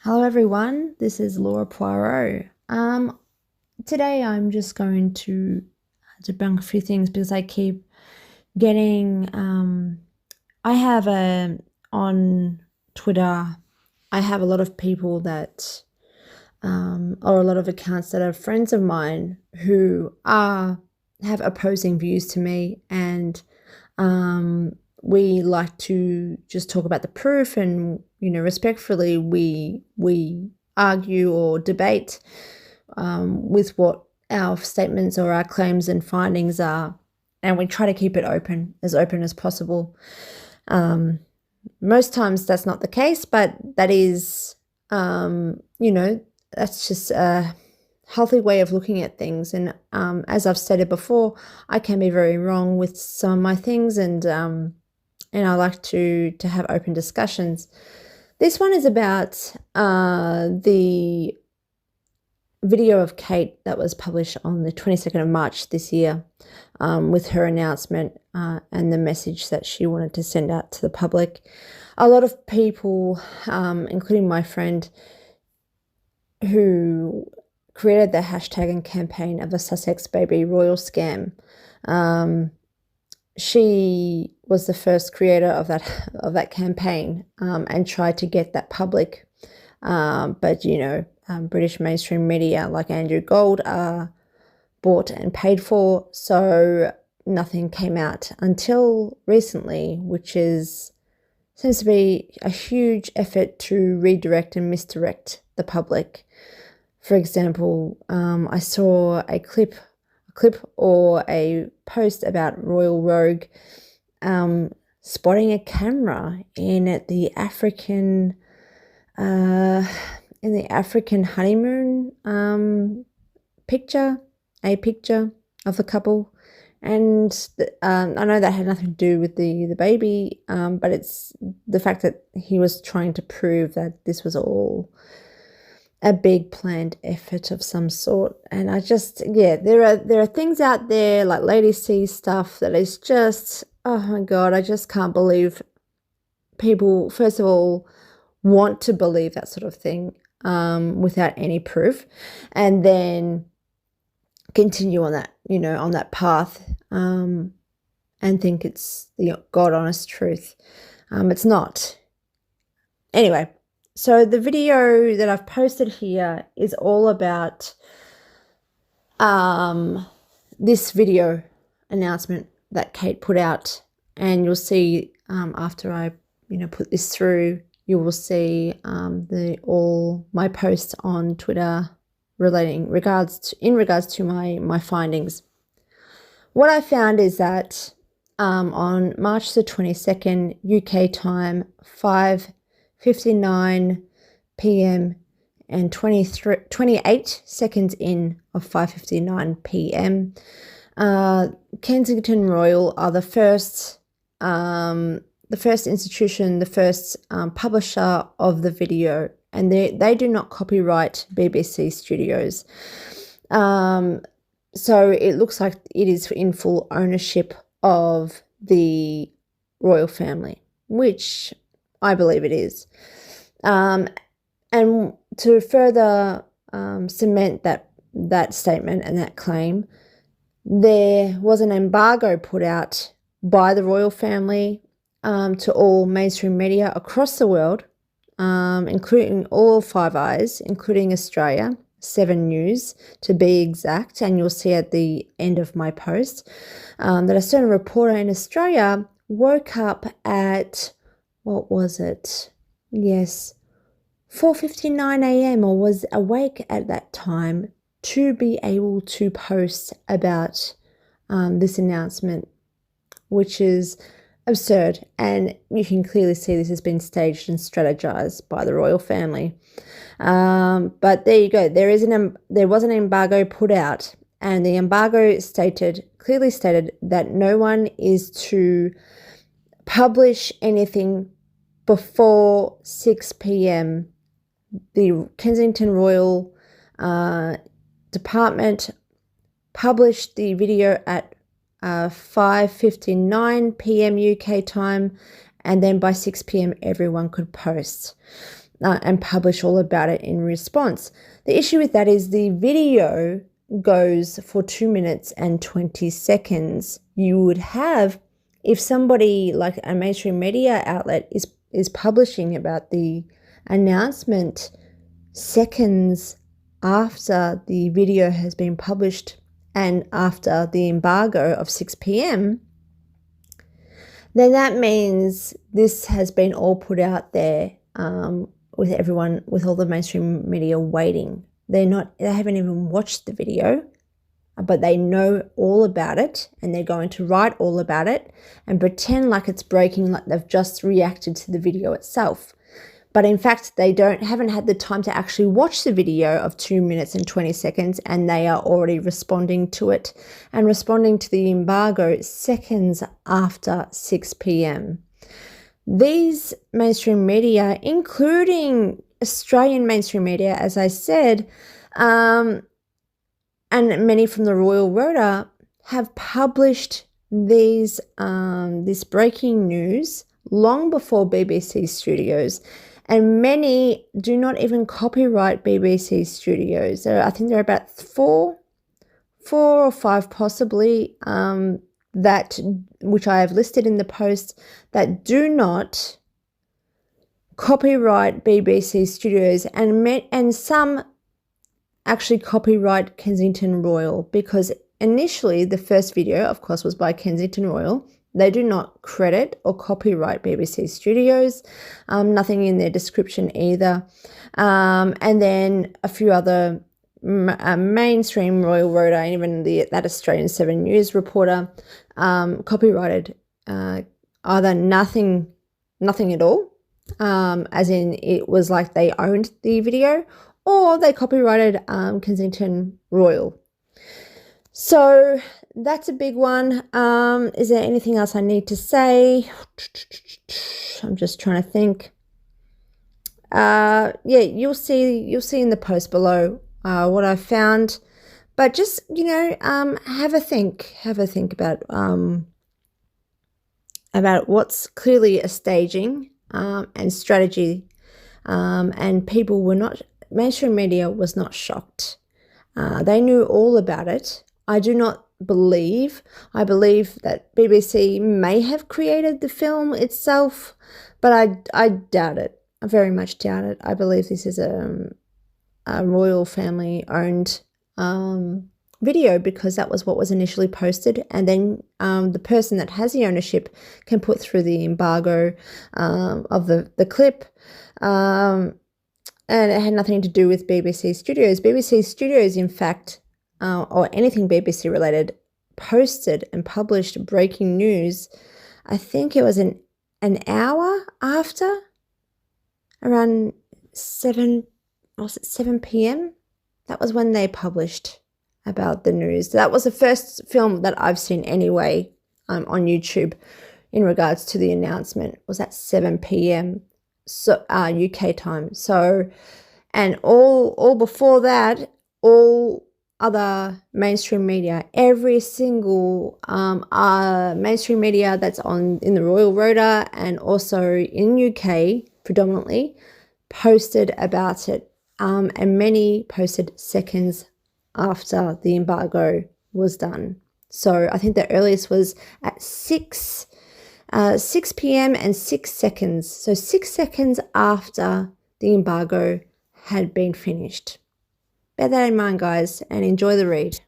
Hello everyone, this is Laura Poirot. Today I'm just going to debunk a few things because I keep getting I have on Twitter, I have a lot of people that or a lot of accounts that are friends of mine who have opposing views to me, and we like to just talk about the proof, and respectfully we argue or debate with what our statements or our claims and findings are, and we try to keep it open as possible. Most times that's not the case, but that is that's just a healthy way of looking at things. And as I've stated before, I can be very wrong with some of my things, and I like to have open discussions. This one is about the video of Kate that was published on the 22nd of March this year, with her announcement and the message that she wanted to send out to the public. A lot of people, including my friend who created the hashtag and campaign of the Sussex Baby Royal Scam, she was the first creator of that campaign, and tried to get that public. But British mainstream media like Andrew Gold are bought and paid for, so nothing came out until recently, which seems to be a huge effort to redirect and misdirect the public. For example, I saw a clip or a post about Royal Rogue spotting a camera in the African honeymoon picture of the couple. And I know that had nothing to do with the baby, but it's the fact that he was trying to prove that this was all a big planned effort of some sort. And there are things out there like Lady C stuff that is just, oh my God, I just can't believe people, first of all, want to believe that sort of thing without any proof, and then continue on that path, and think it's the God honest truth. It's not. Anyway, so the video that I've posted here is all about this video announcement that Kate put out, and you'll see after I put this through, you will see all my posts on Twitter in regards to my findings. What I found is that on March the 22nd UK time, 5:59 p.m. and 28 seconds in of 5:59 p.m. Kensington Royal are the first institution, the first publisher of the video, and they do not copyright BBC Studios. So it looks like it is in full ownership of the royal family, which I believe it is. And to further cement that statement and that claim, there was an embargo put out by the royal family to all mainstream media across the world, including all Five Eyes, including Australia, 7 News to be exact. And you'll see at the end of my post that a certain reporter in Australia woke up at, what was it? Yes, 4:59 a.m. or was awake at that time to be able to post about this announcement, which is absurd. And you can clearly see this has been staged and strategized by the royal family. But there you go. There was an embargo put out, and the embargo clearly stated that no one is to publish anything before 6 p.m. The Kensington Royal Department published the video at 5:59 p.m. UK time, and then by 6 p.m. everyone could post. and publish all about it in response. The issue with that is the video goes for 2 minutes and 20 seconds. You would have, if somebody like a mainstream media outlet is publishing about the announcement seconds after the video has been published and after the embargo of 6 p.m., then that means this has been all put out there with everyone, with all the mainstream media waiting. They haven't even watched the video, but they know all about it, and they're going to write all about it and pretend like it's breaking, like they've just reacted to the video itself. But in fact, they haven't had the time to actually watch the video of 2 minutes and 20 seconds, and they are already responding to it and responding to the embargo seconds after 6 p.m. These mainstream media, including Australian mainstream media, as I said, and many from the Royal Rota, have published this breaking news long before BBC Studios. And many do not even copyright BBC Studios. I think there are about four or five possibly, that which I have listed in the post, that do not copyright BBC Studios, and some actually copyright Kensington Royal, because initially the first video, of course, was by Kensington Royal. They do not credit or copyright BBC Studios, nothing in their description either. And then a few other mainstream Royal Rota, and even that Australian 7 News reporter copyrighted either nothing at all, as in it was like they owned the video, or they copyrighted Kensington Royal. So that's a big one. Is there anything else I need to say? I'm just trying to think. Yeah, you'll see in the post below what I found. But just, have a think about what's clearly a staging and strategy. And mainstream media was not shocked. They knew all about it. I believe that BBC may have created the film itself, but I doubt it. I very much doubt it. I believe this is a royal family owned video, because that was what was initially posted, and then the person that has the ownership can put through the embargo of the clip, and it had nothing to do with BBC Studios. BBC Studios, in fact, or anything BBC related, posted and published breaking news. I think it was an hour after, around 7 p.m. That was when they published about the news. That was the first film that I've seen anyway on YouTube in regards to the announcement, was at 7 p.m. So UK time. So, and all before that, all other mainstream media, every single mainstream media that's in the Royal Rota and also in UK predominantly, posted about it, and many posted seconds after the embargo was done. So I think the earliest was at 6 p.m. and 6 seconds. So 6 seconds after the embargo had been finished. Bear that in mind, guys, and enjoy the read.